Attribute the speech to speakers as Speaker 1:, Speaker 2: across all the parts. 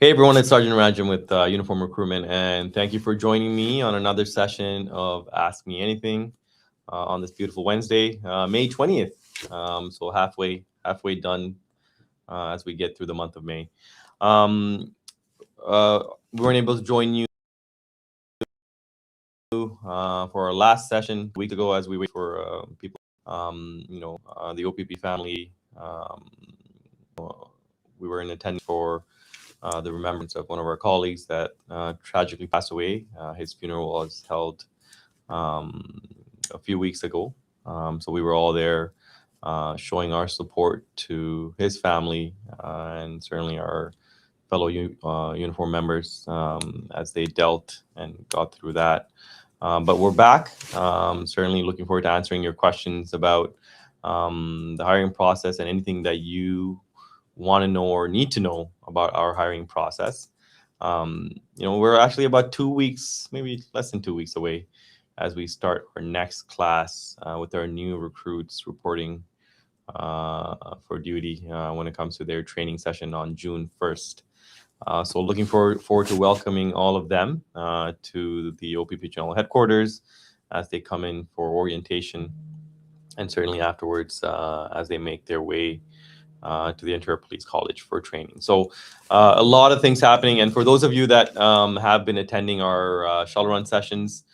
Speaker 1: Hey everyone, it's Sergeant Rajan with Uniform Recruitment, and thank you for joining me on another session of Ask Me Anything on this beautiful Wednesday, May 20th. So halfway done as we get through the month of May. We weren't able to join you for our last session a week ago as we wait for people. The OPP family. We were in attendance for the remembrance of one of our colleagues that tragically passed away. His funeral was held a few weeks ago. So we were all there showing our support to his family and certainly our fellow uniform members as they dealt and got through that. But we're back. Certainly looking forward to answering your questions about the hiring process and anything that you want to know or need to know about our hiring process. We're actually about 2 weeks, maybe less than 2 weeks away as we start our next class with our new recruits reporting for duty when it comes to their training session on June 1st. So looking forward to welcoming all of them to the OPP General Headquarters as they come in for orientation and certainly afterwards as they make their way to the Ontario Police College for training. So a lot of things happening. And for those of you that have been attending our shuttle run sessions,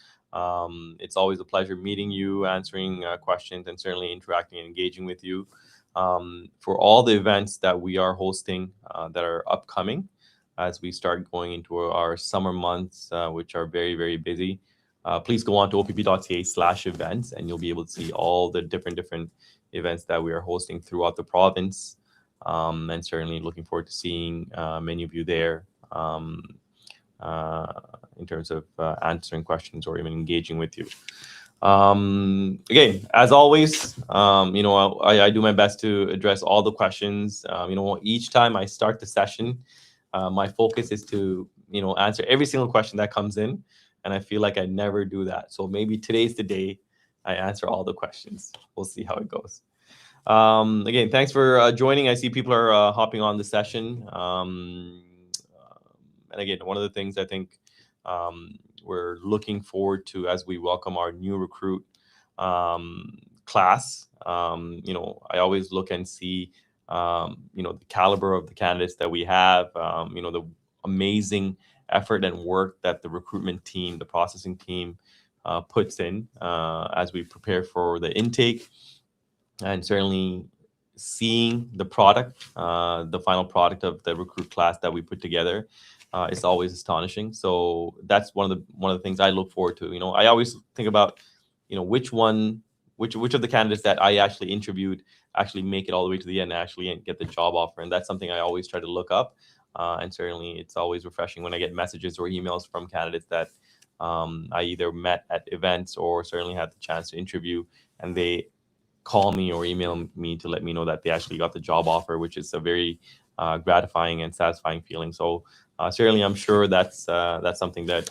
Speaker 1: it's always a pleasure meeting you, answering questions, and certainly interacting and engaging with you. For all the events that we are hosting that are upcoming as we start going into our summer months, which are very, very busy, please go on to opp.ca/events and you'll be able to see all the different events that we are hosting throughout the province. And certainly looking forward to seeing many of you there in terms of answering questions or even engaging with you. Again, as always, I do my best to address all the questions. Each time I start the session, my focus is to, answer every single question that comes in. And I feel like I never do that. So maybe today's the day I answer all the questions. We'll see how it goes. Again, thanks for joining. I see people are hopping on the session. And again, one of the things I think we're looking forward to as we welcome our new recruit class. I always look and see, the caliber of the candidates that we have, the amazing effort and work that the recruitment team, the processing team puts in as we prepare for the intake. And certainly seeing the product, the final product of the recruit class that we put together is always astonishing. So that's one of the things I look forward to. I always think about, which of the candidates that I actually interviewed actually make it all the way to the end and actually get the job offer. And that's something I always try to look up. And certainly it's always refreshing when I get messages or emails from candidates that I either met at events or certainly had the chance to interview, and they call me or email me to let me know that they actually got the job offer, which is a very gratifying and satisfying feeling. So certainly I'm sure that's something that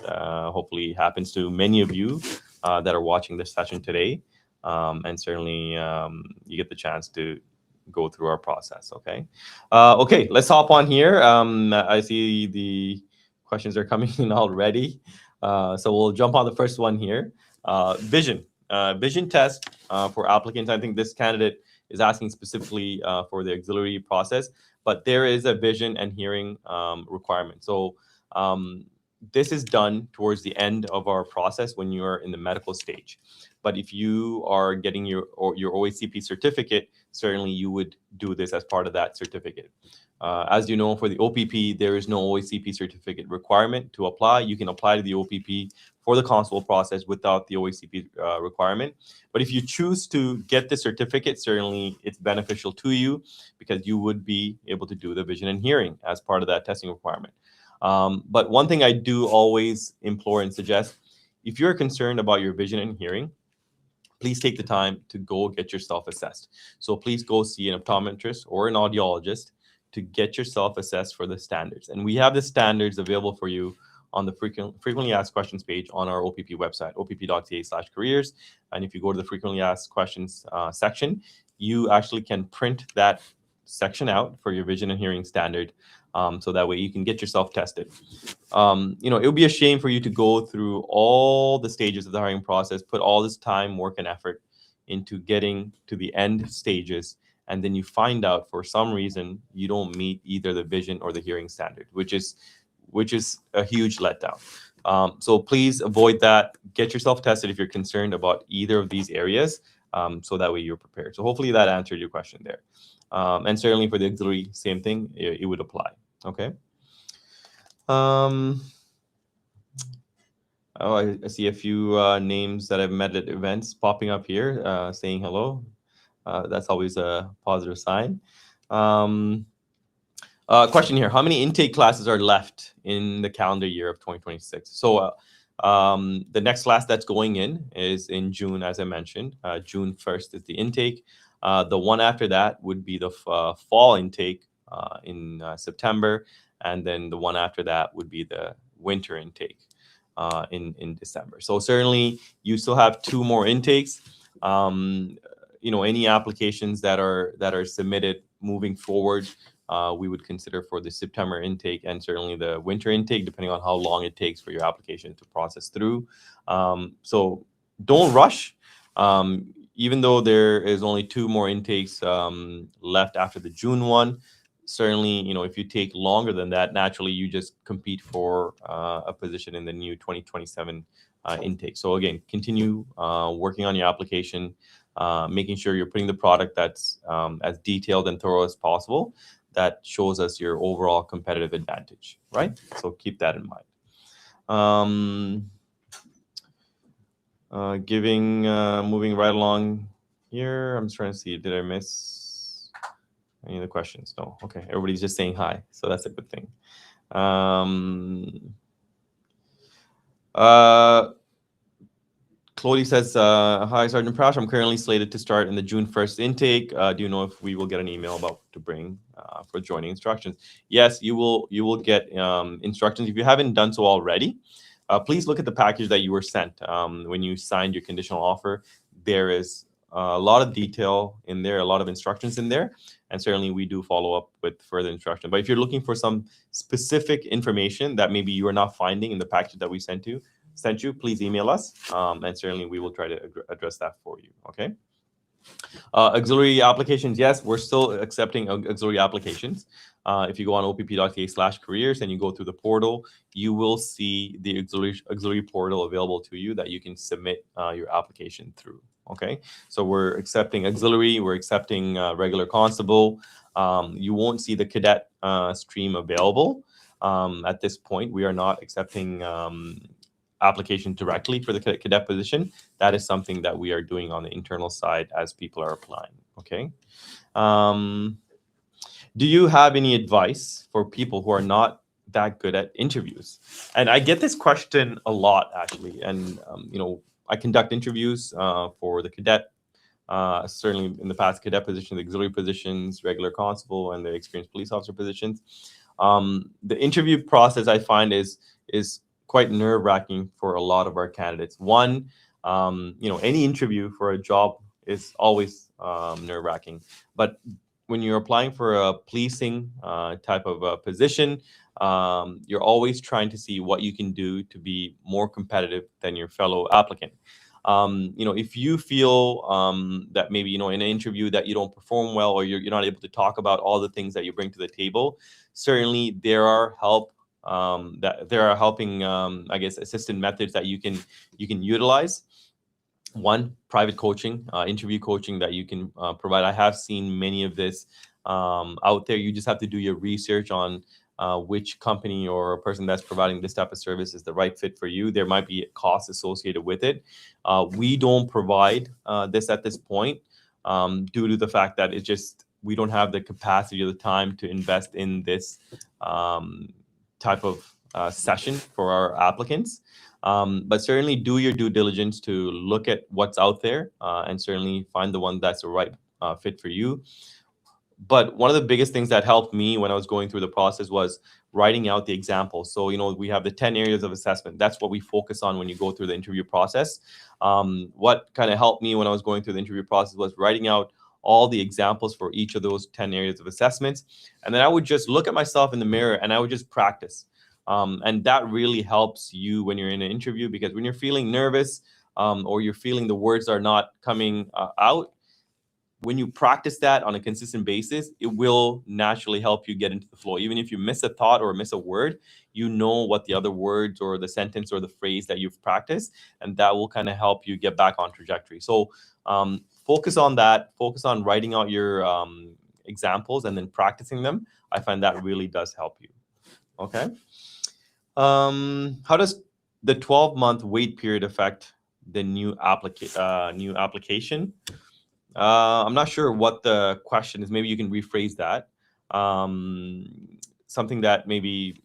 Speaker 1: hopefully happens to many of you that are watching this session today. And certainly you get the chance to go through our process. Okay, let's hop on here. I see the questions are coming in already. So we'll jump on the first one here. Vision test for applicants. I think this candidate is asking specifically for the auxiliary process, but there is a vision and hearing requirement. So this is done towards the end of our process when you are in the medical stage. But if you are getting your OACP certificate, certainly you would do this as part of that certificate. As you know, for the OPP, there is no OACP certificate requirement to apply. You can apply to the OPP for the constable process without the OACP requirement. But if you choose to get the certificate, certainly it's beneficial to you because you would be able to do the vision and hearing as part of that testing requirement. But one thing I do always implore and suggest, if you're concerned about your vision and hearing, please take the time to go get yourself assessed. So please go see an optometrist or an audiologist to get yourself assessed for the standards. And we have the standards available for you on the frequently asked questions page on our OPP website, opp.ca/careers. And if you go to the frequently asked questions section, you actually can print that section out for your vision and hearing standard so that way you can get yourself tested. It would be a shame for you to go through all the stages of the hiring process, put all this time, work, and effort into getting to the end stages, and then you find out for some reason you don't meet either the vision or the hearing standard, which is a huge letdown. So please avoid that. Get yourself tested if you're concerned about either of these areas, so that way you're prepared. So hopefully that answered your question there. And certainly for the auxiliary, same thing, it would apply. Okay. Oh, I see a few names that I've met at events popping up here, saying hello. That's always a positive sign. Question here: how many intake classes are left in the calendar year of 2026? So the next class that's going in is in June, as I mentioned. June 1st is the intake. The one after that would be the fall intake in September, and then the one after that would be the winter intake in December. So certainly you still have 2 more intakes. Any applications that are submitted moving forward, we would consider for the September intake and certainly the winter intake, depending on how long it takes for your application to process through. So don't rush. Even though there is only 2 more intakes left after the June one, certainly, if you take longer than that, naturally you just compete for a position in the new 2027 intake. So again, continue working on your application, making sure you're putting the product that's as detailed and thorough as possible. That shows us your overall competitive advantage, right? So keep that in mind. Moving right along here. I'm just trying to see, did I miss any of the questions? No. Okay, everybody's just saying hi, so that's a good thing. Claudie says, hi, Sergeant Prash. I'm currently slated to start in the June 1st intake. Do you know if we will get an email about to bring for joining instructions? Yes, you will get instructions. If you haven't done so already, please look at the package that you were sent when you signed your conditional offer. There is a lot of detail in there, a lot of instructions in there, and certainly we do follow up with further instruction. But if you're looking for some specific information that maybe you are not finding in the package that we sent you, please email us, and certainly we will try to address that for you. Okay. Auxiliary applications, yes, we're still accepting auxiliary applications. If you go on opp.ca/careers and you go through the portal, you will see the auxiliary portal available to you that you can submit your application through. Okay, so we're accepting auxiliary, we're accepting regular constable. You won't see the cadet stream available at this point. We are not accepting application directly for the cadet position. That is something that we are doing on the internal side as people are applying. Okay. Do you have any advice for people who are not that good at interviews? And I get this question a lot, actually. And I conduct interviews for the cadet, certainly in the past, cadet positions, the auxiliary positions, regular constable, and the experienced police officer positions. The interview process, I find, is quite nerve-wracking for a lot of our candidates. One, any interview for a job is always nerve-wracking, but when you're applying for a policing type of a position, you're always trying to see what you can do to be more competitive than your fellow applicant. If you feel that maybe in an interview that you don't perform well, or you're not able to talk about all the things that you bring to the table, certainly there are helping assistant methods that you can utilize. One, private coaching, interview coaching that you can provide. I have seen many of this out there. You just have to do your research on which company or person that's providing this type of service is the right fit for you. There might be costs associated with it. We don't provide this at this point due to the fact that we don't have the capacity or the time to invest in this type of session for our applicants. But certainly do your due diligence to look at what's out there and certainly find the one that's the right fit for you. But one of the biggest things that helped me when I was going through the process was writing out the examples. So, we have the 10 areas of assessment. That's what we focus on when you go through the interview process. What kind of helped me when I was going through the interview process was writing out all the examples for each of those 10 areas of assessments. And then I would just look at myself in the mirror and I would just practice. And that really helps you when you're in an interview, because when you're feeling nervous or you're feeling the words are not coming out, when you practice that on a consistent basis, it will naturally help you get into the flow. Even if you miss a thought or miss a word, you know what the other words or the sentence or the phrase that you've practiced, and that will kind of help you get back on trajectory. So focus on that. Focus on writing out your examples and then practicing them. I find that really does help you. Okay. How does the 12-month wait period affect the new application? I'm not sure what the question is. Maybe you can rephrase that. Something that maybe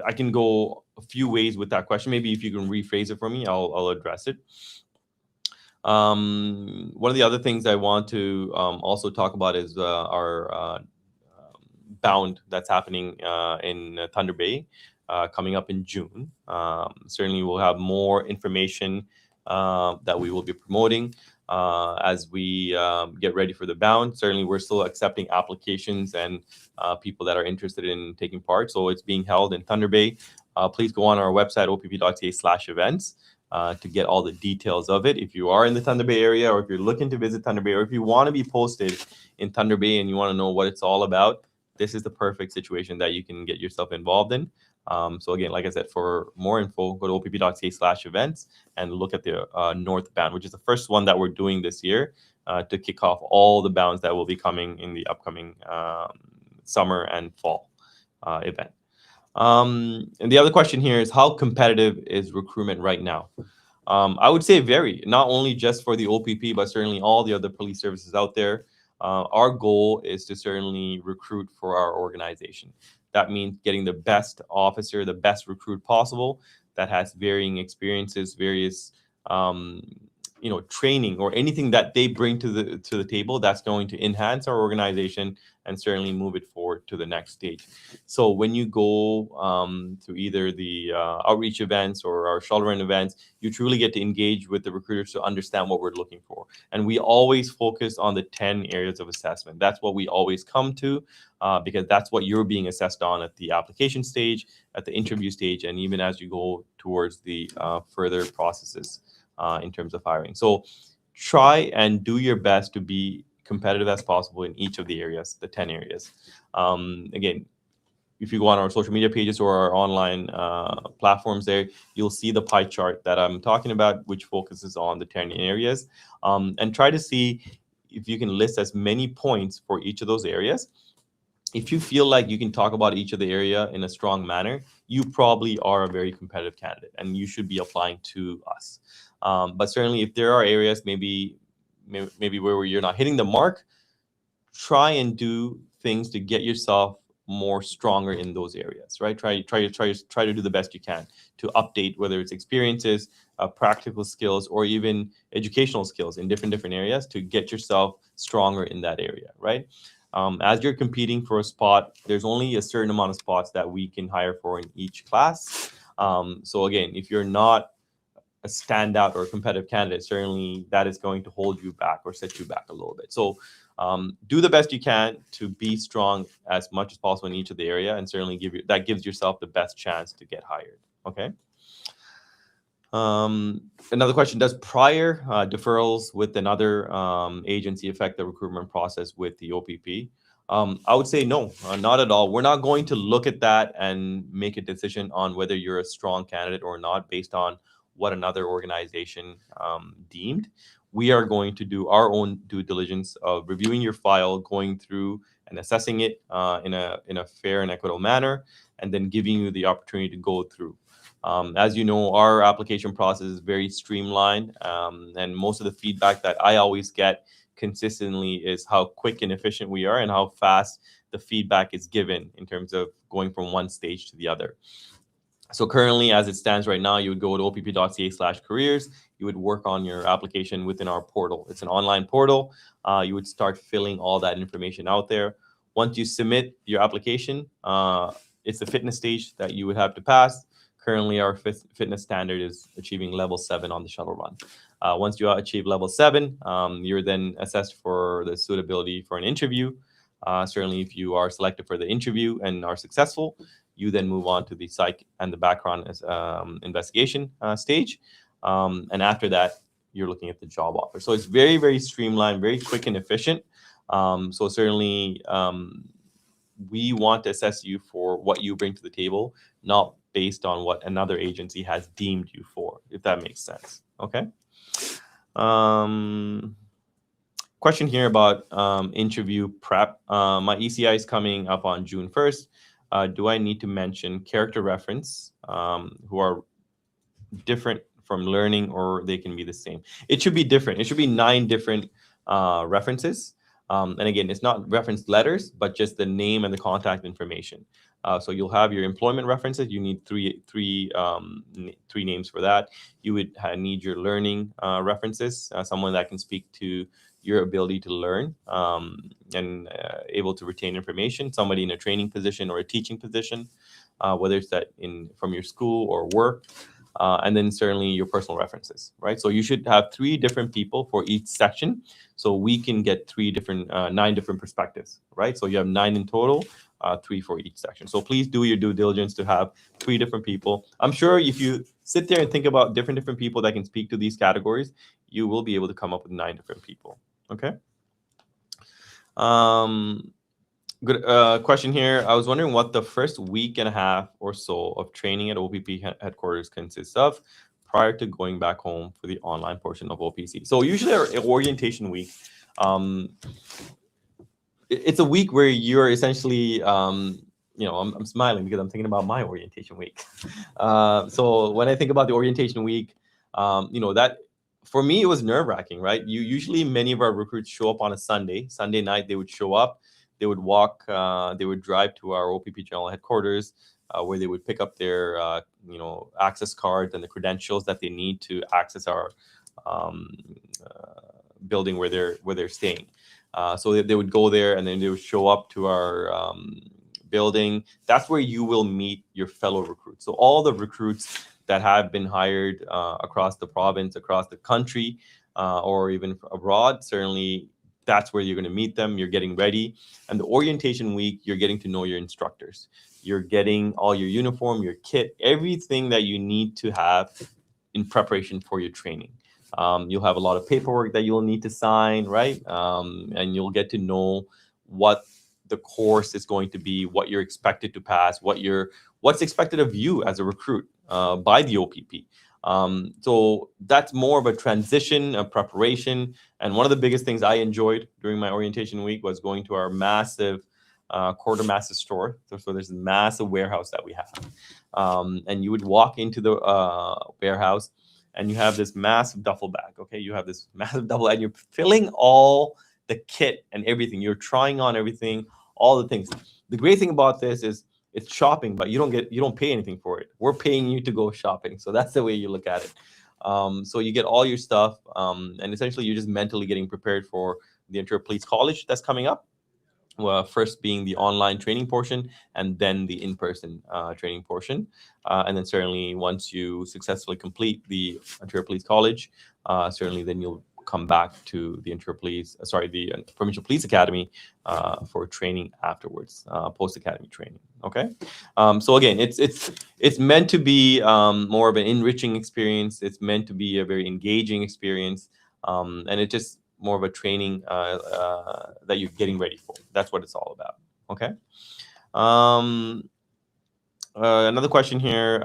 Speaker 1: I can go a few ways with that question. Maybe if you can rephrase it for me, I'll address it. One of the other things I want to also talk about is our bound that's happening in Thunder Bay coming up in June. Certainly, we'll have more information that we will be promoting as we get ready for the bound. Certainly, we're still accepting applications and people that are interested in taking part. So it's being held in Thunder Bay. Please go on our website, opp.ca/events. To get all the details of it. If you are in the Thunder Bay area, or if you're looking to visit Thunder Bay, or if you want to be posted in Thunder Bay and you want to know what it's all about, this is the perfect situation that you can get yourself involved in. So again, like I said, for more info, go to opp.ca/events and look at the North Bound, which is the first one that we're doing this year to kick off all the bounds that will be coming in the upcoming summer and fall event. And the other question here is, how competitive is recruitment right now? I would say very, not only just for the OPP, but certainly all the other police services out there. Our goal is to certainly recruit for our organization. That means getting the best officer, the best recruit possible that has varying experiences, various training or anything that they bring to the table that's going to enhance our organization and certainly move it forward to the next stage. So when you go to either the outreach events or our shoulder run events, you truly get to engage with the recruiters to understand what we're looking for. And we always focus on the 10 areas of assessment. That's what we always come to because that's what you're being assessed on at the application stage, at the interview stage, and even as you go towards the further processes in terms of hiring. So try and do your best to be competitive as possible in each of the areas, the 10 areas. Again, if you go on our social media pages or our online platforms there, you'll see the pie chart that I'm talking about, which focuses on the 10 areas. And try to see if you can list as many points for each of those areas. If you feel like you can talk about each of the area in a strong manner, you probably are a very competitive candidate and you should be applying to us. But certainly if there are areas maybe where you're not hitting the mark, try and do things to get yourself more stronger in those areas, right? Try to do the best you can to update, whether it's experiences, practical skills, or even educational skills in different areas to get yourself stronger in that area, right? As you're competing for a spot, there's only a certain amount of spots that we can hire for in each class. So again, if you're not a standout or a competitive candidate, certainly that is going to hold you back or set you back a little bit. So do the best you can to be strong as much as possible in each of the area, and certainly gives yourself the best chance to get hired. Okay. Another question: does prior deferrals with another agency affect the recruitment process with the OPP? I would say no, not at all. We're not going to look at that and make a decision on whether you're a strong candidate or not based on what another organization deemed. We are going to do our own due diligence of reviewing your file, going through and assessing it in a fair and equitable manner, and then giving you the opportunity to go through. As you know, our application process is very streamlined, and most of the feedback that I always get consistently is how quick and efficient we are and how fast the feedback is given in terms of going from one stage to the other. So currently, as it stands right now, you would go to opp.ca/careers. You would work on your application within our portal. It's an online portal. You would start filling all that information out there. Once you submit your application, it's the fitness stage that you would have to pass. Currently, our fitness standard is achieving level 7 on the shuttle run. Once you achieve level 7, you're then assessed for the suitability for an interview. Certainly, if you are selected for the interview and are successful, you then move on to the psych and the background investigation stage. And after that, you're looking at the job offer. So it's very, very streamlined, very quick and efficient. So certainly, we want to assess you for what you bring to the table, not based on what another agency has deemed you for, if that makes sense. Okay. Question here about interview prep. My ECI is coming up on June 1st. Do I need to mention character reference who are different from learning, or they can be the same? It should be different. It should be 9 different references. And again, it's not reference letters, but just the name and the contact information. So you'll have your employment references. You need three names for that. You would need your learning references, someone that can speak to your ability to learn and able to retain information, somebody in a training position or a teaching position, whether it's that from your school or work. And then certainly your personal references, right? So you should have 3 different people for each section, so we can get 9 different perspectives, right? So you have 9 in total, 3 for each section. So please do your due diligence to have 3 different people. I'm sure if you sit there and think about different people that can speak to these categories, you will be able to come up with 9 different people. Okay. Good question here. I was wondering what the first week and a half or so of training at OPP headquarters consists of prior to going back home for the online portion of OPC. So usually our orientation week, it's a week where you're essentially, I'm smiling because I'm thinking about my orientation week. So when I think about the orientation week, that for me, it was nerve-wracking, right? Many of our recruits show up on a Sunday night. They would show up. They would walk, they would drive to our OPP general headquarters where they would pick up their, access cards and the credentials that they need to access our building where they're staying. So they would go there and then they would show up to our building. That's where you will meet your fellow recruits. So all the recruits that have been hired across the province, across the country, or even abroad, certainly that's where you're going to meet them. You're getting ready. And the orientation week, you're getting to know your instructors. You're getting all your uniform, your kit, everything that you need to have in preparation for your training. You'll have a lot of paperwork that you'll need to sign, right? And you'll get to know what the course is going to be, what you're expected to pass, what's expected of you as a recruit by the OPP. So that's more of a transition, a preparation. And one of the biggest things I enjoyed during my orientation week was going to our massive quartermaster store. So there's a massive warehouse that we have. And you would walk into the warehouse and you have this massive duffel bag. Okay, you have this massive duffel and you're filling all the kit and everything. You're trying on everything, all the things. The great thing about this is it's shopping, but you don't pay anything for it. We're paying you to go shopping. So that's the way you look at it. So you get all your stuff, and essentially you're just mentally getting prepared for the Ontario Police College that's coming up. First being the online training portion, and then the in-person training portion. And then certainly once you successfully complete the Ontario Police College, certainly then you'll come back to the the Provincial Police Academy for training afterwards, post-academy training. Okay, so again, it's meant to be more of an enriching experience. It's meant to be a very engaging experience, and it just more of a training that you're getting ready for. That's what it's all about. Okay. Another question here.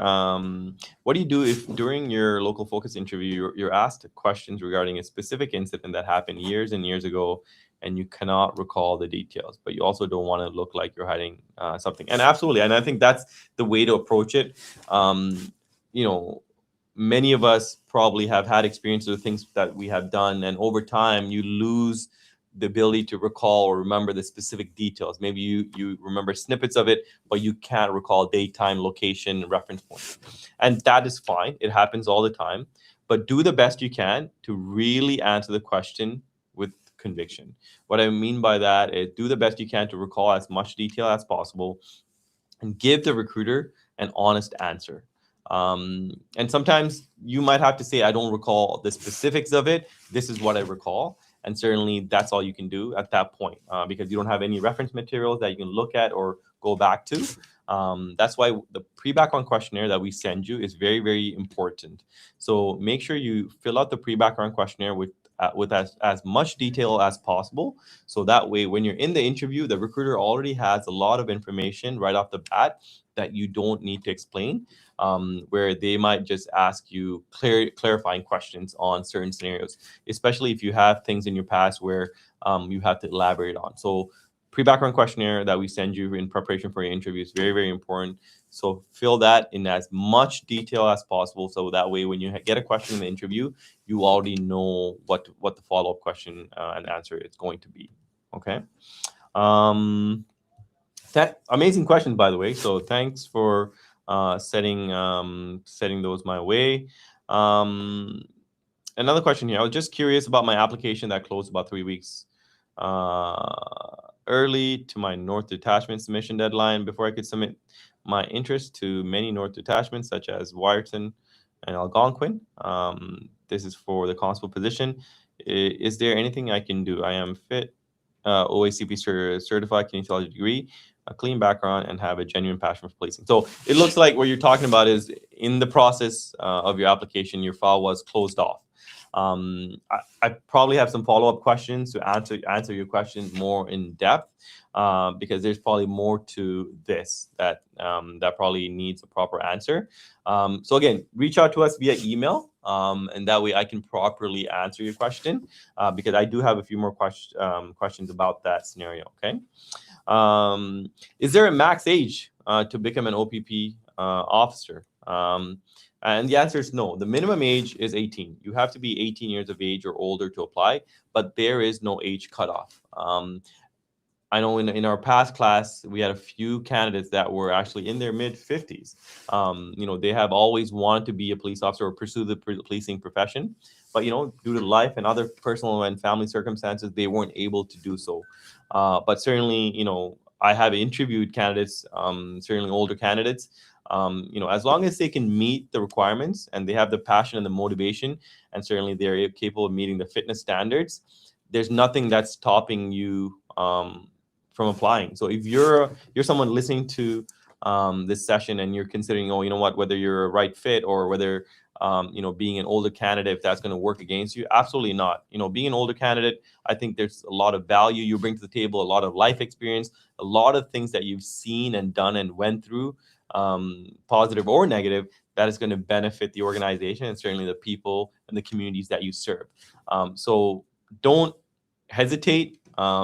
Speaker 1: What do you do if during your local focus interview, you're asked questions regarding a specific incident that happened years and years ago, and you cannot recall the details, but you also don't want to look like you're hiding something? And absolutely. And I think that's the way to approach it. Many of us probably have had experiences with things that we have done, and over time you lose the ability to recall or remember the specific details. Maybe you remember snippets of it, but you can't recall date, time, location, reference point. And that is fine. It happens all the time. But do the best you can to really answer the question with conviction. What I mean by that is do the best you can to recall as much detail as possible and give the recruiter an honest answer. And sometimes you might have to say, I don't recall the specifics of it. This is what I recall. And certainly that's all you can do at that point, because you don't have any reference materials that you can look at or go back to. That's why the pre-background questionnaire that we send you is very, very important. So make sure you fill out the pre-background questionnaire with as much detail as possible. So that way, when you're in the interview, the recruiter already has a lot of information right off the bat that you don't need to explain, where they might just ask you clarifying questions on certain scenarios, especially if you have things in your past where you have to elaborate on. So pre-background questionnaire that we send you in preparation for your interview is very, very important. So fill that in as much detail as possible. So that way, when you get a question in the interview, you already know what the follow-up question and answer is going to be. Okay. That amazing question, by the way. So thanks for setting those my way. Another question here. I was just curious about my application that closed about 3 weeks early to my North Detachment submission deadline. Before I could submit my interest to many North Detachments, such as Wyerton and Algonquin. This is for the constable position. Is there anything I can do? I am fit, OACP certified kinesiology degree, a clean background, and have a genuine passion for policing. So it looks like what you're talking about is in the process of your application, your file was closed off. I probably have some follow-up questions to answer your questions more in depth, because there's probably more to this that probably needs a proper answer. So again, reach out to us via email, and that way I can properly answer your question, because I do have a few more questions about that scenario. Okay. Is there a max age to become an OPP officer? And the answer is no. The minimum age is 18. You have to be 18 years of age or older to apply, but there is no age cutoff. I know in our past class, we had a few candidates that were actually in their mid 50s. They have always wanted to be a police officer or pursue the policing profession, but due to life and other personal and family circumstances, they weren't able to do so. But certainly, I have interviewed candidates, certainly older candidates. As long as they can meet the requirements and they have the passion and the motivation, and certainly they're capable of meeting the fitness standards, there's nothing that's stopping you from applying. So if you're someone listening to this session and you're considering, whether you're a right fit or whether being an older candidate, if that's going to work against you, absolutely not. Being an older candidate, I think there's a lot of value you bring to the table, a lot of life experience, a lot of things that you've seen and done and went through, positive or negative, that is going to benefit the organization and certainly the people and the communities that you serve. So don't hesitate.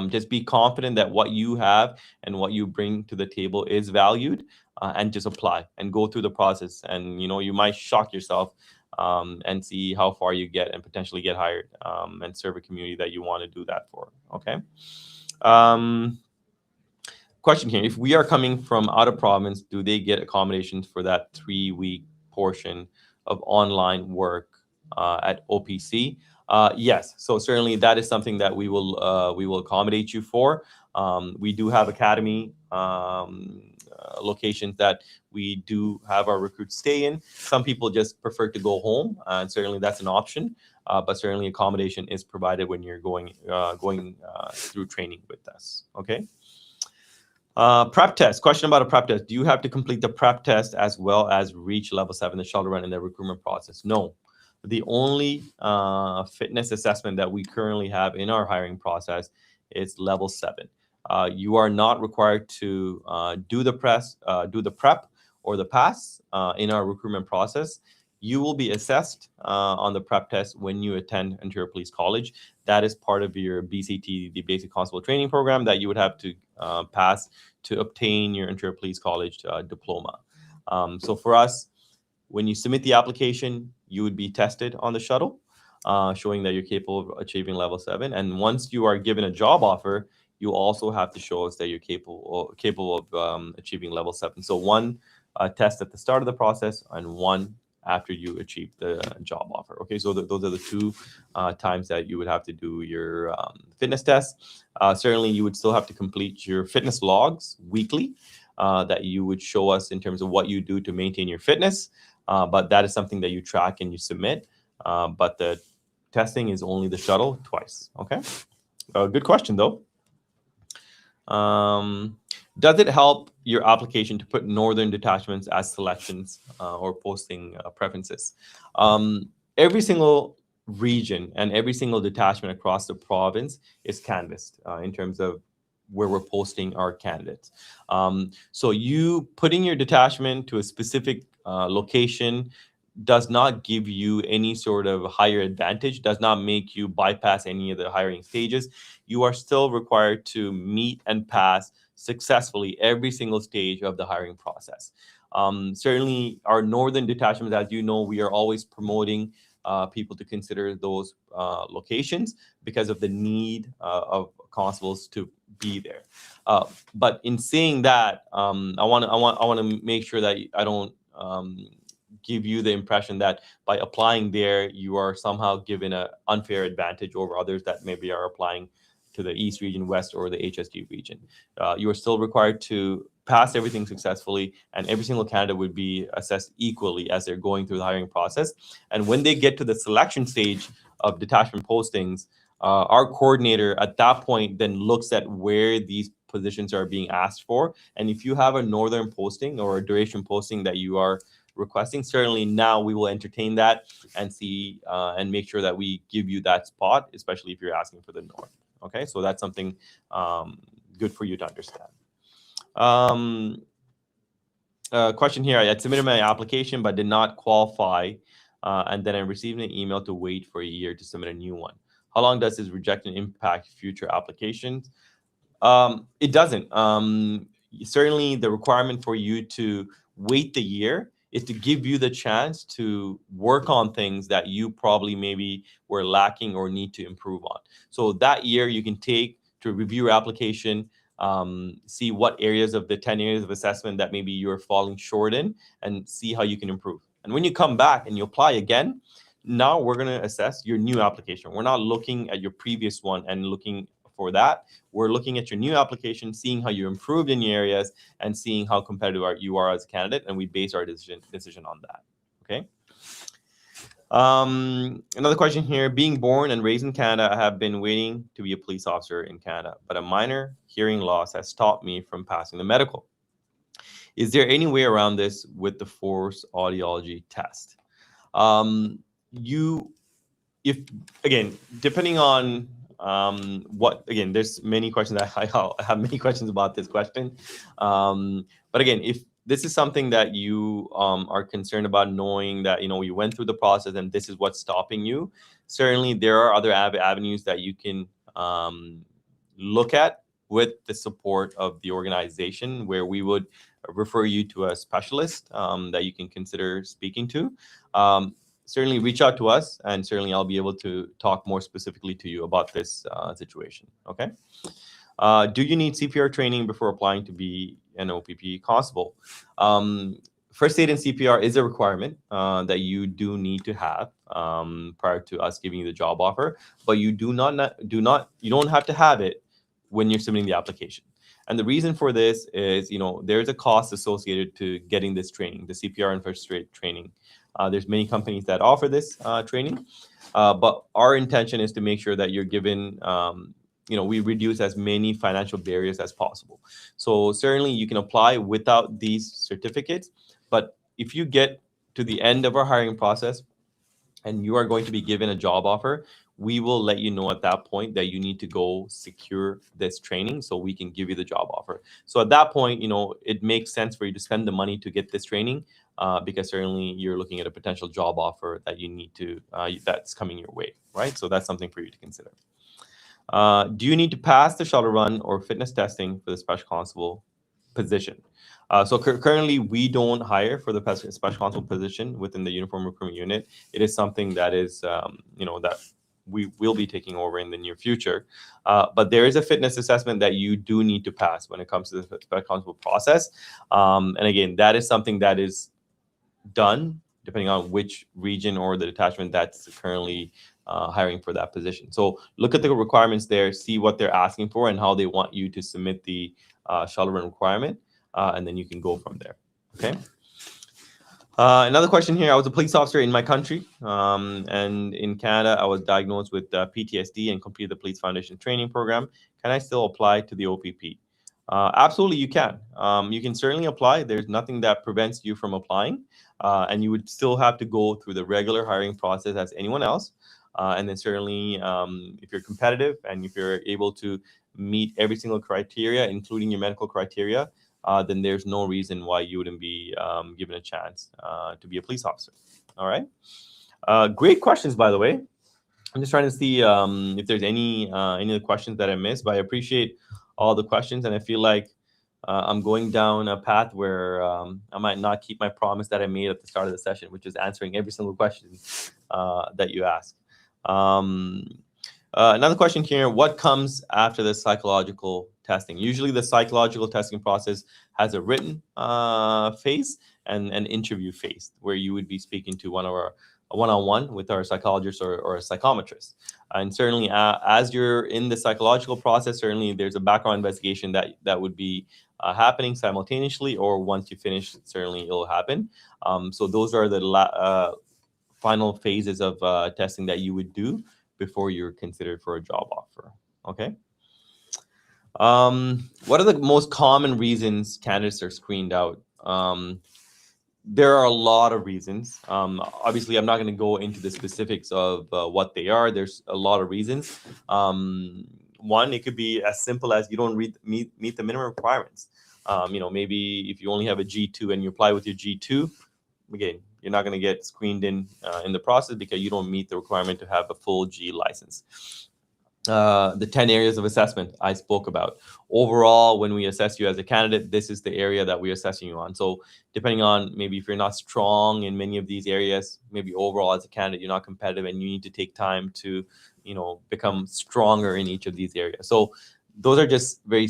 Speaker 1: Just be confident that what you have and what you bring to the table is valued, and just apply and go through the process. And you might shock yourself and see how far you get and potentially get hired, and serve a community that you want to do that for. Okay. Question here: if we are coming from out of province, do they get accommodations for that 3-week portion of online work at OPC? Yes. So certainly that is something that we will accommodate you for. We do have academy locations that we do have our recruits stay in. Some people just prefer to go home, and certainly that's an option. But certainly accommodation is provided when you're going through training with us. Okay. Prep test. Question about a prep test. Do you have to complete the prep test as well as reach level 7, the shuttle run in the recruitment process? No. The only fitness assessment that we currently have in our hiring process is level 7. You are not required to do the prep or the pass in our recruitment process. You will be assessed on the prep test when you attend Ontario Police College. That is part of your BCT, the Basic Constable Training Program, that you would have to pass to obtain your Ontario Police College diploma. So for us, when you submit the application, you would be tested on the shuttle, showing that you're capable of achieving level 7. And once you are given a job offer, you also have to show us that you're capable of achieving level 7. So one test at the start of the process and one after you achieve the job offer. Okay, so those are the two times that you would have to do your fitness test. Certainly, you would still have to complete your fitness logs weekly that you would show us in terms of what you do to maintain your fitness. but that is something that you track and you submit. But the testing is only the shuttle twice. Okay, good question though. Does it help your application to put northern detachments as selections or posting preferences? Every single region and every single detachment across the province is canvassed in terms of where we're posting our candidates. So you putting your detachment to a specific location does not give you any sort of higher advantage, does not make you bypass any of the hiring stages. You are still required to meet and pass successfully every single stage of the hiring process. Certainly, our northern detachments, as you know, we are always promoting people to consider those locations because of the need of constables to be there. But in saying that, I want to make sure that I don't give you the impression that by applying there, you are somehow given an unfair advantage over others that maybe are applying to the East region, West, or the HSG region. You are still required to pass everything successfully, and every single candidate would be assessed equally as they're going through the hiring process. And when they get to the selection stage of detachment postings, our coordinator at that point then looks at where these positions are being asked for. And if you have a northern posting or a duration posting that you are requesting, certainly now we will entertain that and see and make sure that we give you that spot, especially if you're asking for the north. Okay, so that's something good for you to understand. Question here: I had submitted my application but did not qualify, and then I received an email to wait for a year to submit a new one. How long does this rejection impact future applications? It doesn't. Certainly, the requirement for you to wait the year is to give you the chance to work on things that you probably maybe were lacking or need to improve on. So that year you can take to review your application, see what areas of the 10 areas of assessment that maybe you're falling short in, and see how you can improve. And when you come back and you apply again, now we're going to assess your new application. We're not looking at your previous one and looking for that. We're looking at your new application, seeing how you improved in your areas, and seeing how competitive you are as a candidate, and we base our decision on that. Okay. Another question here: being born and raised in Canada, I have been waiting to be a police officer in Canada, but a minor hearing loss has stopped me from passing the medical. Is there any way around this with the force audiology test? If again, depending on again, there's many questions that I have many questions about this question. But again, if this is something that you are concerned about, knowing that you went through the process and this is what's stopping you, certainly there are other avenues that you can look at with the support of the organization, where we would refer you to a specialist that you can consider speaking to. Certainly reach out to us, and certainly I'll be able to talk more specifically to you about this situation. Okay. Do you need CPR training before applying to be an OPP constable? First aid and CPR is a requirement that you do need to have prior to us giving you the job offer, but you don't have to have it when you're submitting the application. And the reason for this is, there's a cost associated to getting this training, the CPR and first aid training. There's many companies that offer this training, but our intention is to make sure that you're given, we reduce as many financial barriers as possible. So certainly you can apply without these certificates, but if you get to the end of our hiring process and you are going to be given a job offer, we will let you know at that point that you need to go secure this training so we can give you the job offer. So at that point, it makes sense for you to spend the money to get this training because certainly you're looking at a potential job offer that you need to, that's coming your way, right? So that's something for you to consider. Do you need to pass the shuttle run or fitness testing for the special constable position? So currently, we don't hire for the special constable position within the uniform recruitment unit. It is something that is, that we will be taking over in the near future. But there is a fitness assessment that you do need to pass when it comes to the special constable process. And again, that is something that is done depending on which region or the detachment that's currently hiring for that position. So look at the requirements there, see what they're asking for and how they want you to submit the shuttle run requirement, and then you can go from there. Okay. Another question here. I was a police officer in my country, and in Canada, I was diagnosed with PTSD and completed the Police Foundation training program. Can I still apply to the OPP? Absolutely, you can. You can certainly apply. There's nothing that prevents you from applying, and you would still have to go through the regular hiring process as anyone else. And then certainly, if you're competitive and if you're able to meet every single criteria, including your medical criteria, then there's no reason why you wouldn't be given a chance to be a police officer. All right. Great questions, by the way. I'm just trying to see if there's any of the questions that I missed, but I appreciate all the questions, and I feel like I'm going down a path where I might not keep my promise that I made at the start of the session, which is answering every single question that you ask. Another question here, what comes after the psychological testing? Usually the psychological testing process has a written phase and an interview phase where you would be speaking to one-on-one with our psychologist or a psychometrist. And certainly as you're in the psychological process, certainly there's a background investigation that would be happening simultaneously, or once you finish, certainly it'll happen. So those are the final phases of testing that you would do before you're considered for a job offer. Okay. What are the most common reasons candidates are screened out? There are a lot of reasons. Obviously, I'm not going to go into the specifics of what they are. There's a lot of reasons. One, it could be as simple as you don't meet the minimum requirements. Maybe if you only have a G2 and you apply with your G2, again, you're not going to get screened in the process because you don't meet the requirement to have a full G license. The 10 areas of assessment I spoke about. Overall, when we assess you as a candidate, this is the area that we're assessing you on. So depending on maybe if you're not strong in many of these areas, maybe overall as a candidate, you're not competitive and you need to take time to, become stronger in each of these areas. So those are just very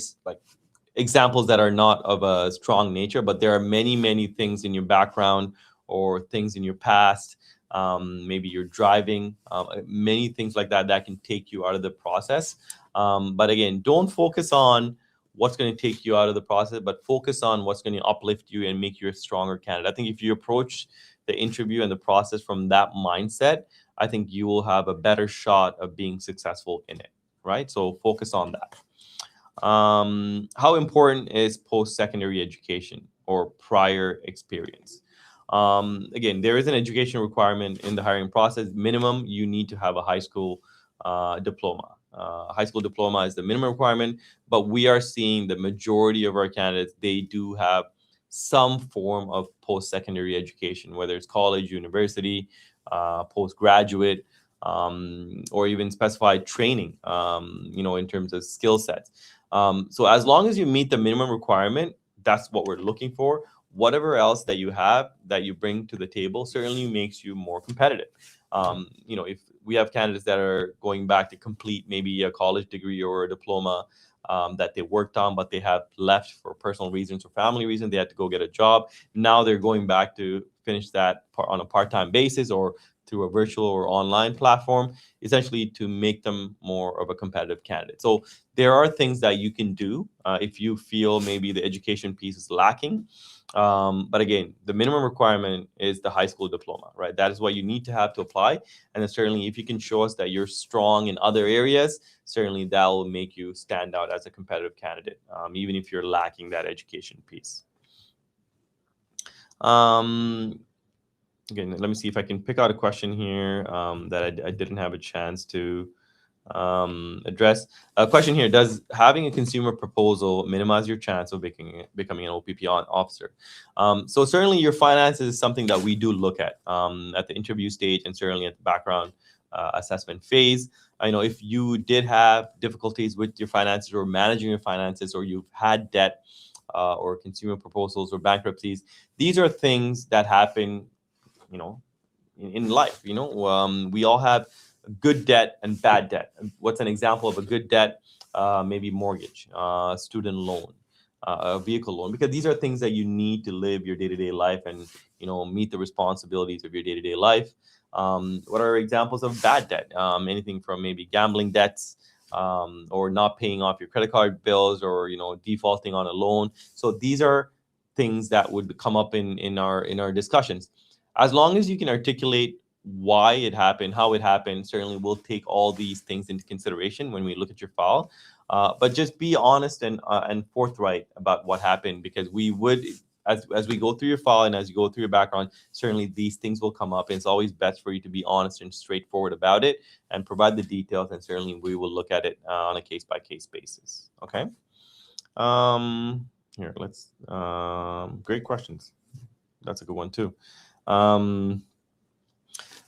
Speaker 1: examples that are not of a strong nature, but there are many, many things in your background or things in your past. Maybe you're driving, many things like that can take you out of the process. But again, don't focus on what's going to take you out of the process, but focus on what's going to uplift you and make you a stronger candidate. I think if you approach the interview and the process from that mindset, I think you will have a better shot of being successful in it, right? So focus on that. How important is post-secondary education or prior experience? Again, there is an education requirement in the hiring process. Minimum, you need to have a high school diploma. High school diploma is the minimum requirement, but we are seeing the majority of our candidates, they do have some form of post-secondary education, whether it's college, university, postgraduate, or even specified training, in terms of skill sets. So as long as you meet the minimum requirement, that's what we're looking for. Whatever else that you have that you bring to the table certainly makes you more competitive. If we have candidates that are going back to complete maybe a college degree or a diploma that they worked on, but they have left for personal reasons or family reasons, they had to go get a job. Now they're going back to finish that on a part-time basis or through a virtual or online platform, essentially to make them more of a competitive candidate. So there are things that you can do if you feel maybe the education piece is lacking. But again, the minimum requirement is the high school diploma, right? That is what you need to have to apply. And then certainly if you can show us that you're strong in other areas, certainly that will make you stand out as a competitive candidate, even if you're lacking that education piece. Again, let me see if I can pick out a question here that I didn't have a chance to address. A question here, does having a consumer proposal minimize your chance of becoming an OPP officer? So certainly your finances is something that we do look at the interview stage and certainly at the background assessment phase. I know if you did have difficulties with your finances or managing your finances, or you've had debt or consumer proposals or bankruptcies, these are things that happen in life. We all have good debt and bad debt. What's an example of a good debt? Maybe mortgage, student loan, a vehicle loan, because these are things that you need to live your day-to-day life and meet the responsibilities of your day-to-day life. What are examples of bad debt? Anything from maybe gambling debts, or not paying off your credit card bills, or defaulting on a loan. So these are things that would come up in our discussions. As long as you can articulate why it happened, how it happened, certainly we'll take all these things into consideration when we look at your file. But just be honest and forthright about what happened, because we would, as we go through your file and as you go through your background, certainly these things will come up. And it's always best for you to be honest and straightforward about it and provide the details. And certainly we will look at it on a case-by-case basis. Okay. Here, let's. Great questions. That's a good one too.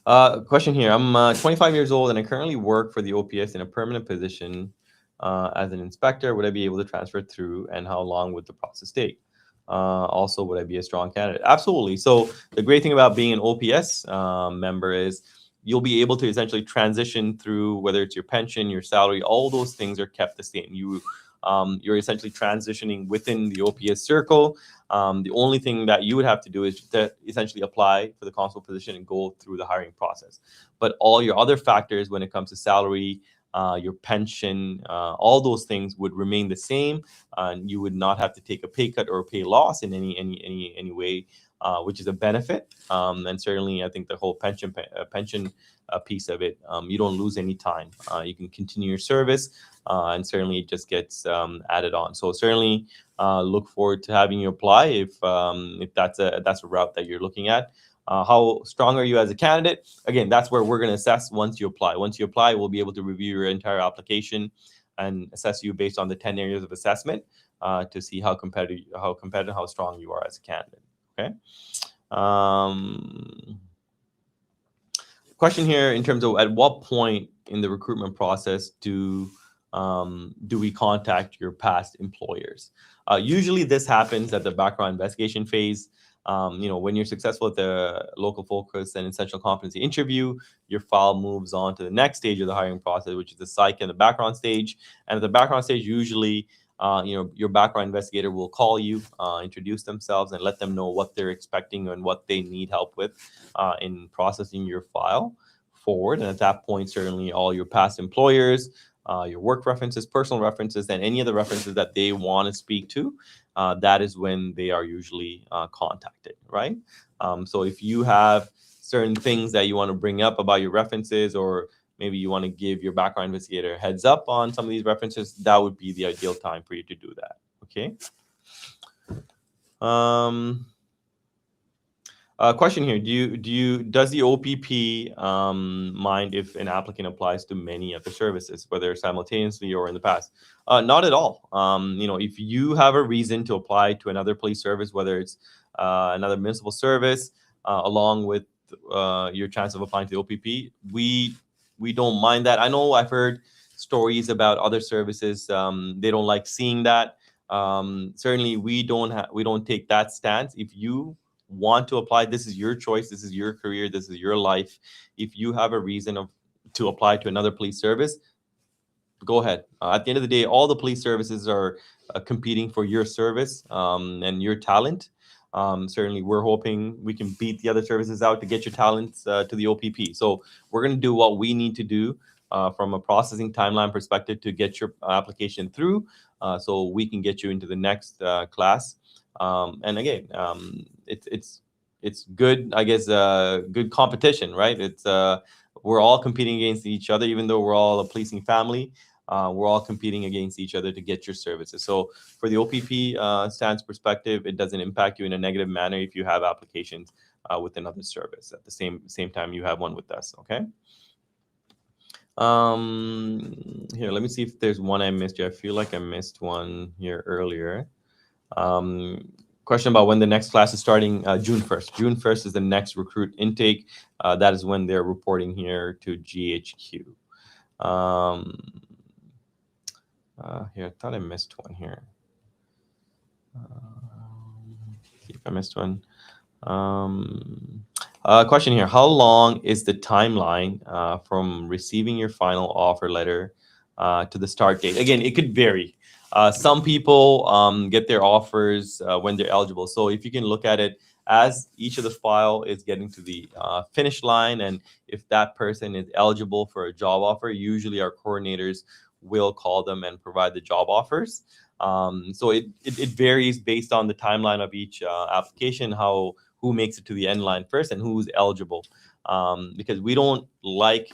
Speaker 1: Question here. I'm 25 years old and I currently work for the OPS in a permanent position as an inspector. Would I be able to transfer through, and how long would the process take? Also, would I be a strong candidate? Absolutely. So the great thing about being an OPS member is you'll be able to essentially transition through, whether it's your pension, your salary, all those things are kept the same. You're essentially transitioning within the OPS circle. The only thing that you would have to do is to essentially apply for the constable position and go through the hiring process. But all your other factors when it comes to salary, your pension, all those things would remain the same, and you would not have to take a pay cut or a pay loss in any way, which is a benefit. And certainly, I think the whole pension piece of it, you don't lose any time. You can continue your service, and certainly it just gets added on. So certainly, look forward to having you apply if that's a route that you're looking at. How strong are you as a candidate? Again, that's where we're going to assess once you apply. Once you apply, we'll be able to review your entire application and assess you based on the 10 areas of assessment to see how strong you are as a candidate. Okay. Question here in terms of at what point in the recruitment process do we contact your past employers? Usually this happens at the background investigation phase. When you're successful at the local focus and essential competency interview, your file moves on to the next stage of the hiring process, which is the psych and the background stage. And at the background stage, usually, your background investigator will call you, introduce themselves, and let them know what they're expecting and what they need help with in processing your file forward. And at that point, certainly all your past employers, your work references, personal references, and any other references that they want to speak to, that is when they are usually contacted, right? So if you have certain things that you want to bring up about your references, or maybe you want to give your background investigator a heads up on some of these references, that would be the ideal time for you to do that, okay? Question here: does the OPP mind if an applicant applies to many of the services, whether simultaneously or in the past? Not at all. If you have a reason to apply to another police service, whether it's another municipal service, along with your chance of applying to the OPP, we don't mind that. I know I've heard stories about other services. They don't like seeing that. Certainly, we don't take that stance. If you want to apply, this is your choice, this is your career, this is your life. If you have a reason to apply to another police service, go ahead. At the end of the day, all the police services are competing for your service and your talent. Certainly, we're hoping we can beat the other services out to get your talents to the OPP. So we're going to do what we need to do from a processing timeline perspective to get your application through, so we can get you into the next class. And again, it's good, I guess, good competition, right? It's we're all competing against each other, even though we're all a policing family. We're all competing against each other to get your services. So for the OPP stance perspective, it doesn't impact you in a negative manner if you have applications with another service at the same time you have one with us. Okay. Here, let me see if there's one I missed here. I feel like I missed one here earlier. Question about when the next class is starting. June 1st. June 1st is the next recruit intake. That is when they're reporting here to GHQ. Here, I thought I missed one here. See if I missed one. Question here: how long is the timeline from receiving your final offer letter to the start date? Again, it could vary. Some people get their offers when they're eligible. So if you can look at it as each of the file is getting to the finish line, and if that person is eligible for a job offer, usually our coordinators will call them and provide the job offers. So it varies based on the timeline of each application, who makes it to the end line first and who's eligible. Because we don't like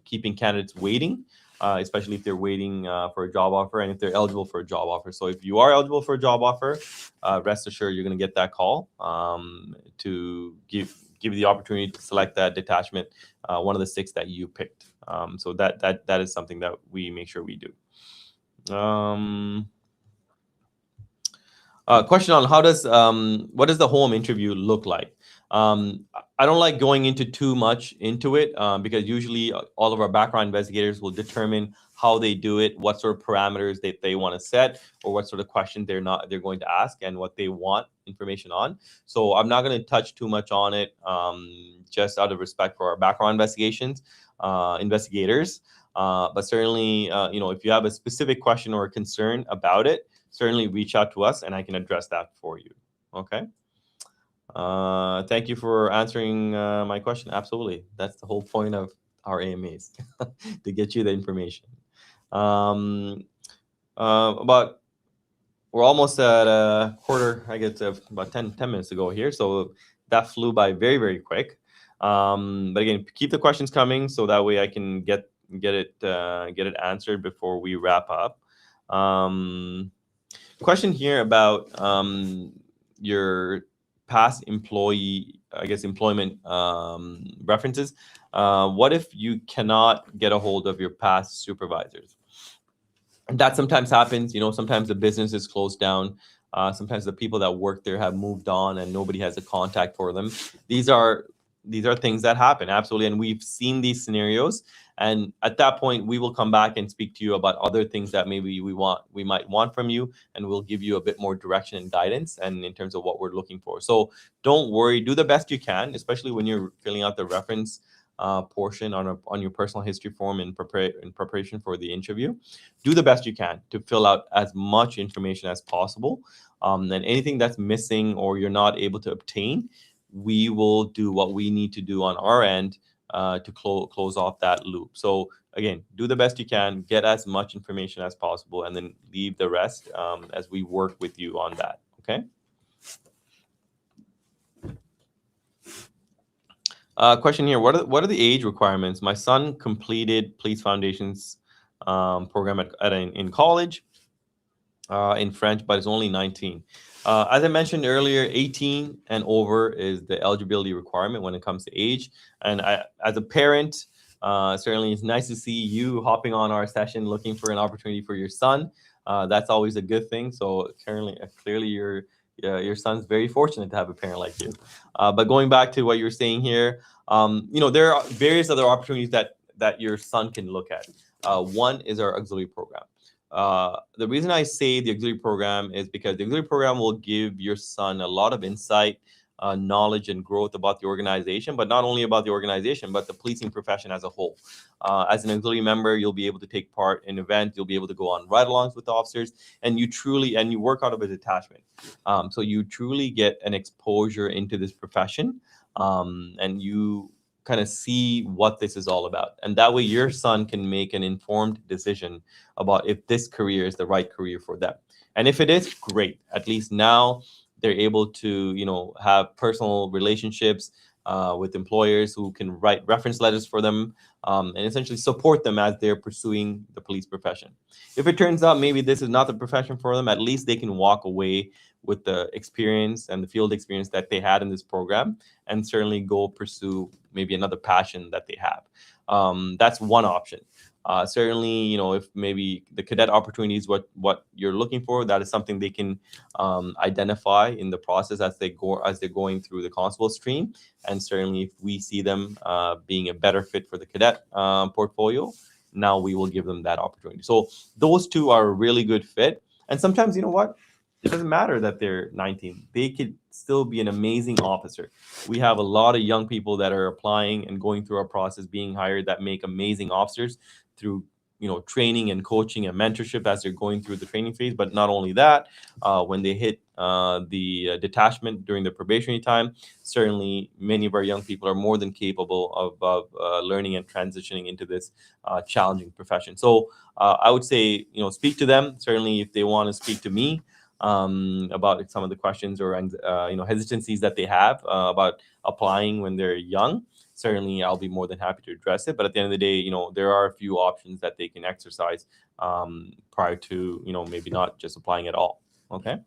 Speaker 1: keeping candidates waiting, especially if they're waiting for a job offer and if they're eligible for a job offer. So if you are eligible for a job offer, rest assured you're going to get that call to give you the opportunity to select that detachment, one of the 6 that you picked. So that is something that we make sure we do. Question on what does the home interview look like? I don't like going into too much into it because usually all of our background investigators will determine how they do it, what sort of parameters they want to set, or what sort of questions they're going to ask, and what they want information on. So I'm not going to touch too much on it, just out of respect for our background investigators. But certainly, if you have a specific question or a concern about it, certainly reach out to us and I can address that for you. Okay. Thank you for answering my question. Absolutely. That's the whole point of our AMAs, to get you the information. About We're almost at a quarter, I guess, about 10 minutes to go here. So that flew by very, very quick. But again, keep the questions coming so that way I can get it answered before we wrap up. Question here about your past employment references. What if you cannot get a hold of your past supervisors? And that sometimes happens. Sometimes the business is closed down. Sometimes the people that work there have moved on and nobody has a contact for them. These are things that happen, absolutely. And we've seen these scenarios. And at that point, we will come back and speak to you about other things that maybe we might want from you, and we'll give you a bit more direction and guidance and in terms of what we're looking for. So don't worry, do the best you can, especially when you're filling out the reference portion on your personal history form in preparation for the interview. Do the best you can to fill out as much information as possible. And anything that's missing or you're not able to obtain, we will do what we need to do on our end to close off that loop. So again, do the best you can, get as much information as possible, and then leave the rest as we work with you on that. Okay. Question here: What are the age requirements? My son completed Police Foundations program in college in French, but it's only 19. As I mentioned earlier, 18 and over is the eligibility requirement when it comes to age. And as a parent, certainly it's nice to see you hopping on our session looking for an opportunity for your son. That's always a good thing. So clearly your son's very fortunate to have a parent like you. But going back to what you're saying here, there are various other opportunities that your son can look at. One is our auxiliary program. The reason I say the auxiliary program is because the auxiliary program will give your son a lot of insight, knowledge, and growth about the organization, but not only about the organization, but the policing profession as a whole. As an auxiliary member, you'll be able to take part in events, you'll be able to go on ride-alongs with officers, and you work out of a detachment. So you truly get an exposure into this profession, and you kind of see what this is all about. And that way your son can make an informed decision about if this career is the right career for them. And if it is, great. At least now they're able to, have personal relationships with employers who can write reference letters for them and essentially support them as they're pursuing the police profession. If it turns out maybe this is not the profession for them, at least they can walk away with the experience and the field experience that they had in this program and certainly go pursue maybe another passion that they have. That's one option. Certainly, if maybe the cadet opportunity is what you're looking for, that is something they can identify in the process as they're going through the constable stream. And certainly, if we see them being a better fit for the cadet portfolio, now we will give them that opportunity. So those two are a really good fit. And sometimes, it doesn't matter that they're 19. They could still be an amazing officer. We have a lot of young people that are applying and going through our process, being hired, that make amazing officers through training and coaching and mentorship as they're going through the training phase. But not only that, when they hit the detachment during the probationary time, certainly many of our young people are more than capable of learning and transitioning into this challenging profession. So I would say, speak to them. Certainly, if they want to speak to me about some of the questions or hesitancies that they have about applying when they're young, certainly I'll be more than happy to address it. But at the end of the day, there are a few options that they can exercise prior to, maybe not just applying at all. Okay.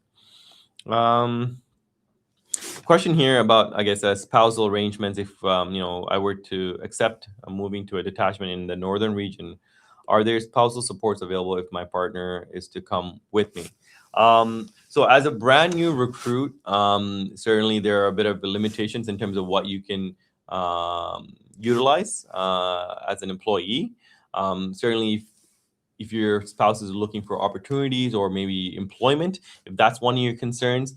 Speaker 1: Question here about, I guess, spousal arrangements. If I were to accept moving to a detachment in the northern region, are there spousal supports available if my partner is to come with me? So as a brand new recruit, certainly there are a bit of limitations in terms of what you can utilize as an employee. Certainly, if your spouse is looking for opportunities or maybe employment, if that's one of your concerns,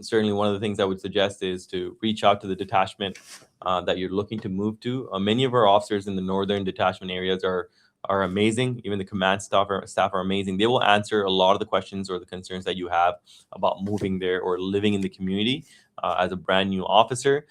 Speaker 1: certainly one of the things I would suggest is to reach out to the detachment that you're looking to move to. Many of our officers in the northern detachment areas are amazing. Even the command staff are amazing. They will answer a lot of the questions or the concerns that you have about moving there or living in the community as a brand new officer.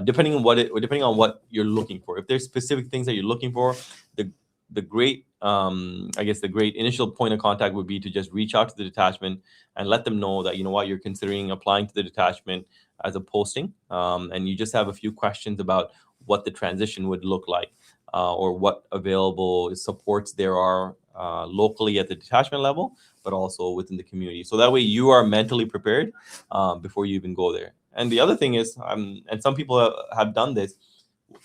Speaker 1: Depending on what you're looking for. If there's specific things that you're looking for, the great the great initial point of contact would be to just reach out to the detachment and let them know that you're considering applying to the detachment as a posting, and you just have a few questions about what the transition would look like, or what available supports there are locally at the detachment level, but also within the community. So that way you are mentally prepared before you even go there. And the other thing is, and some people have done this,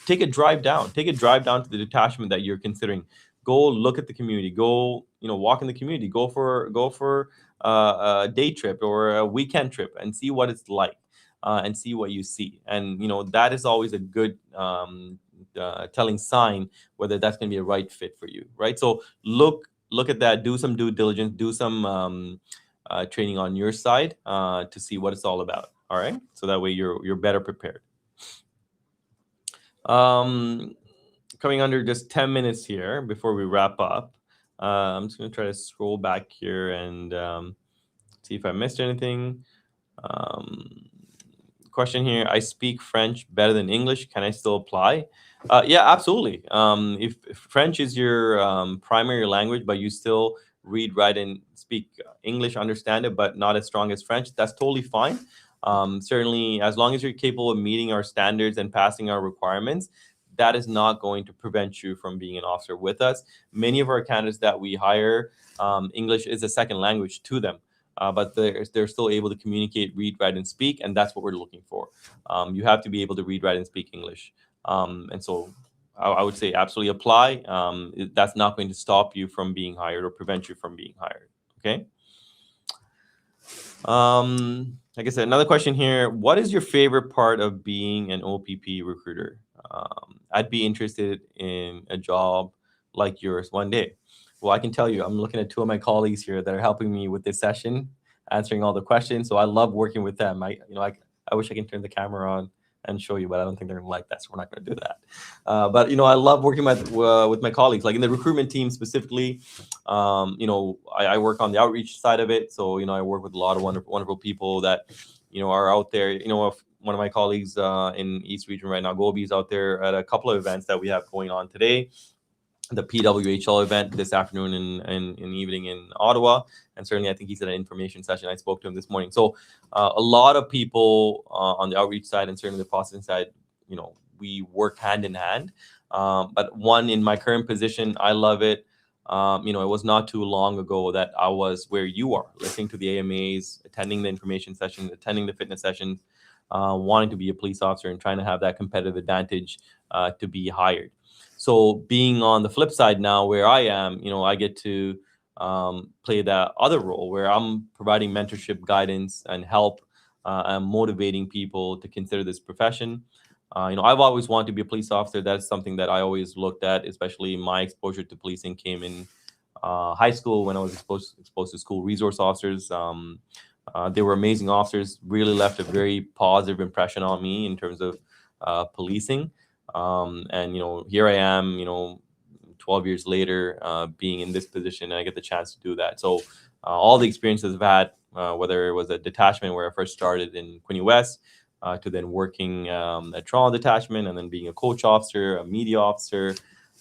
Speaker 1: take a drive down to the detachment that you're considering. Go look at the community, go walk in the community, go for a day trip or a weekend trip and see what it's like, and see what you see. And that is always a good telling sign whether that's going to be a right fit for you, right? So look at that, do some due diligence, do some training on your side to see what it's all about. All right, so that way you're better prepared. Coming under just 10 minutes here before we wrap up. I'm just going to try to scroll back here and see if I missed anything. Question here: I speak French better than English. Can I still apply? Yeah, absolutely. If French is your primary language, but you still read, write, and speak English, understand it, but not as strong as French, that's totally fine. Certainly, as long as you're capable of meeting our standards and passing our requirements, that is not going to prevent you from being an officer with us. Many of our candidates that we hire, English is a second language to them. But they're still able to communicate, read, write, and speak, and that's what we're looking for. You have to be able to read, write, and speak English. And so I would say absolutely apply. That's not going to stop you from being hired or prevent you from being hired. Okay. Like I said, another question here: what is your favorite part of being an OPP recruiter? I'd be interested in a job like yours one day. Well, I can tell you, I'm looking at two of my colleagues here that are helping me with this session, answering all the questions. So I love working with them. I wish I can turn the camera on and show you, but I don't think they're gonna like that, so we're not gonna do that. But I love working with my colleagues, like in the recruitment team specifically. I work on the outreach side of it, so I work with a lot of wonderful people that are out there. One of my colleagues in East Region right now, Gobi, is out there at a couple of events that we have going on today. The PWHL event this afternoon and evening in Ottawa, and certainly I think he's at an information session. I spoke to him this morning. So a lot of people on the outreach side and certainly the processing side, we work hand in hand. But one, in my current position, I love it. It was not too long ago that I was where you are, listening to the AMAs, attending the information sessions, attending the fitness sessions, wanting to be a police officer and trying to have that competitive advantage to be hired. So being on the flip side now, where I am, I get to play that other role where I'm providing mentorship, guidance, and help, and motivating people to consider this profession. I've always wanted to be a police officer. That's something that I always looked at, especially my exposure to policing came in high school when I was exposed to school resource officers. They were amazing officers, really left a very positive impression on me in terms of policing. And here I am, 12 years later, being in this position, I get the chance to do that. So all the experiences I've had, whether it was a detachment where I first started in Quinte West, to then working at Toronto detachment, and then being a coach officer, a media officer.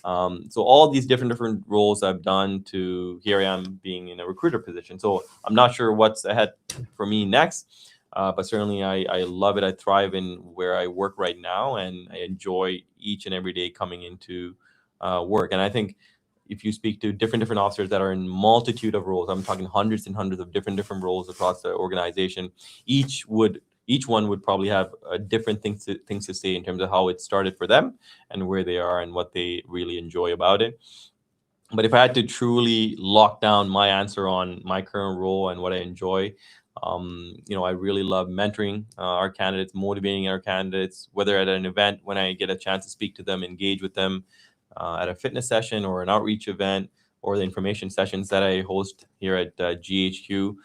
Speaker 1: So all these different roles I've done to here I am being in a recruiter position. So I'm not sure what's ahead for me next, but certainly I love it. I thrive in where I work right now, and I enjoy each and every day coming into work. And I think if you speak to different officers that are in multitude of roles, I'm talking hundreds and hundreds of different roles across the organization, each one would probably have different things to say in terms of how it started for them and where they are and what they really enjoy about it. But if I had to truly lock down my answer on my current role and what I enjoy, I really love mentoring our candidates, motivating our candidates, whether at an event when I get a chance to speak to them, engage with them at a fitness session or an outreach event, or the information sessions that I host here at GHQ.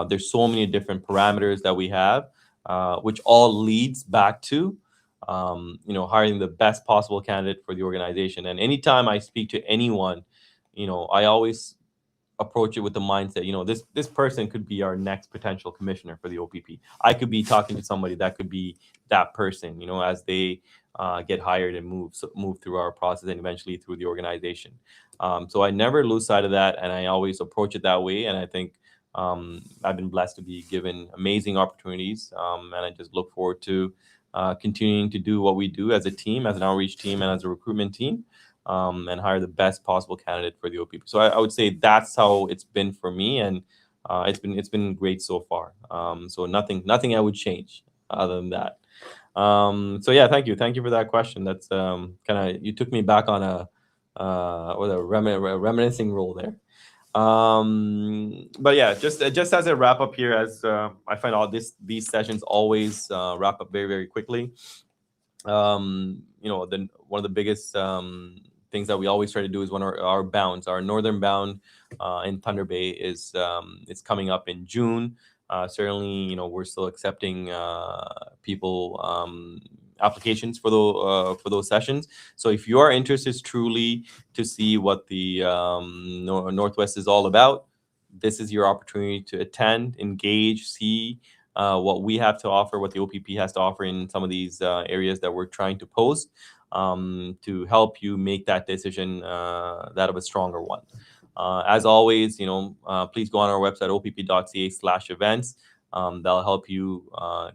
Speaker 1: There's so many different parameters that we have, which all leads back to hiring the best possible candidate for the organization. And anytime I speak to anyone, I always approach it with the mindset, this person could be our next potential commissioner for the OPP. I could be talking to somebody that could be that person, as they get hired and move through our process and eventually through the organization. So I never lose sight of that, and I always approach it that way. And I think I've been blessed to be given amazing opportunities, and I just look forward to continuing to do what we do as a team, as an outreach team, and as a recruitment team. And hire the best possible candidate for the OPP. So I would say that's how it's been for me, and it's been great so far. So nothing I would change other than that. So yeah, thank you for that question. That's kind of, you took me back on a reminiscing role there. But yeah, just as a wrap up here, as I find all these sessions always wrap up very, very quickly. One of the biggest things that we always try to do is when our bounds, our northern bound in Thunder Bay is coming up in June. Certainly, we're still accepting people applications for those sessions. So if you are interested truly to see what the Northwest is all about, this is your opportunity to attend, engage, see what we have to offer, what the OPP has to offer in some of these areas that we're trying to post, to help you make that decision, that of a stronger one. As always, please go on our website, opp.ca/events. That'll help you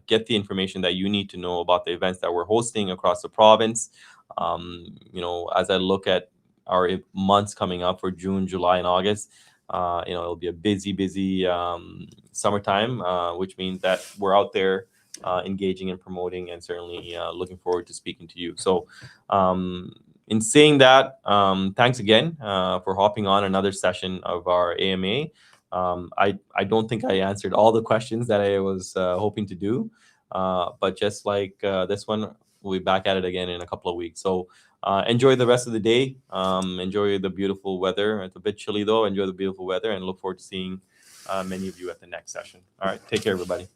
Speaker 1: get the information that you need to know about the events that we're hosting across the province. As I look at our months coming up for June, July, and August, it'll be a busy summertime, which means that we're out there engaging and promoting, and certainly looking forward to speaking to you. So in saying that, thanks again for hopping on another session of our AMA. I don't think I answered all the questions that I was hoping to do, but just like this one, we'll be back at it again in a couple of weeks. So enjoy the rest of the day. Enjoy the beautiful weather. It's a bit chilly though. Enjoy the beautiful weather, and look forward to seeing many of you at the next session. All right, take care, everybody.